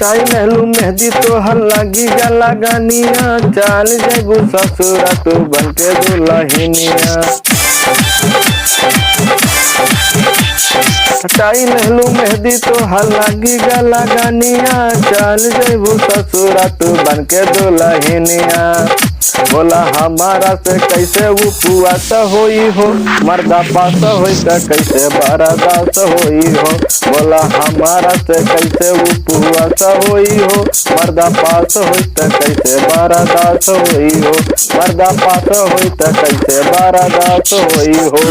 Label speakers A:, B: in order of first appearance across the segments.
A: हटाई लहलू मेहंदी तोहर लागी गला गानिया, चाल जैबू ससुरा तू बनके दुल्हनिया। हटाई लहलू मेहंदी तोहर लागी गला गानिया, चाल जैबू ससुरा तू बनके दुल्हनिया। बोला हमारा से कैसे उपवास होई हो, मर्दा पास होई त कैसे बर्दाश्त होई हो। बोला हमारा से कैसे उपवास होई हो, मर्दा पास होई त कैसे बर्दाश्त होई हो। मर्दा पास होई त कैसे बर्दाश्त होई हो।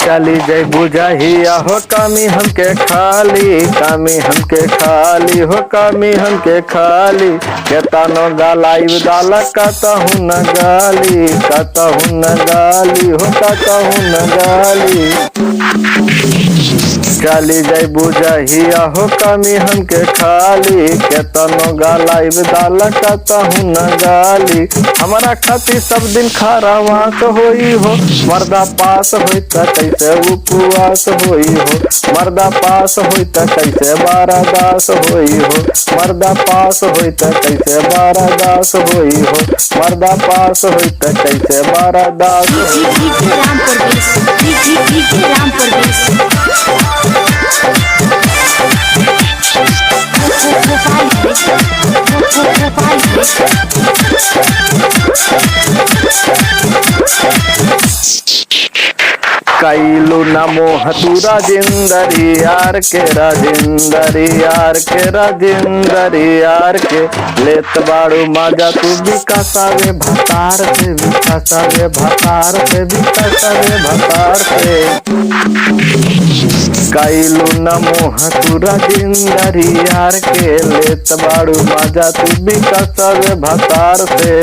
A: चली जय बुझाहिया हो कमी हमके खाली, कमी हमके खाली हो कमी हमके खाली। केतनो गालाई दाल कतहु न गाली, कतहु न गाली हो कतहु न गाली। चली जय बुझाहिया हो कमी हमके खाली, केतनो गालाई दाल कतहु न गाली। हमारा खातिर सब दिन खरावास होई हो, मर्दा पास होई त कैसे उपवास होई हो। मर्दा पास होई त कैसे बर्दाश्त होई हो। मर्दा पास होई त कैसे बर्दाश्त होई हो। मर्दा पास होई त कैसे बर्दाश्त होई कैलू नमो हतुरा जिंदरी यार के राजिंदरी यार के राजिंदरी यार के। लेत बाड़ू मजा तू विकासावे भतार से, विकासावे भतार से, विकासावे भतार से। कैलू नमो हतुरा जिंदरी यार के, लेत बाड़ू मजा तू विकासावे भतार से।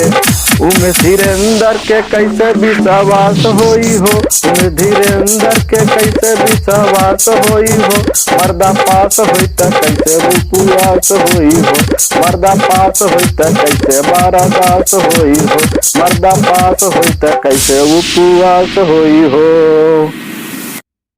A: उमे धीरेन्द्र के कैसे विश्वास होई हो, उमे धीरेन्द्र के कैसे विश्वास होई हो। मर्दा पास होई त कैसे उपवास होई हो। मर्दा पास होई त कैसे बर्दाश्त होई हो। मर्दा पास होई त कैसे उपवास होई हो।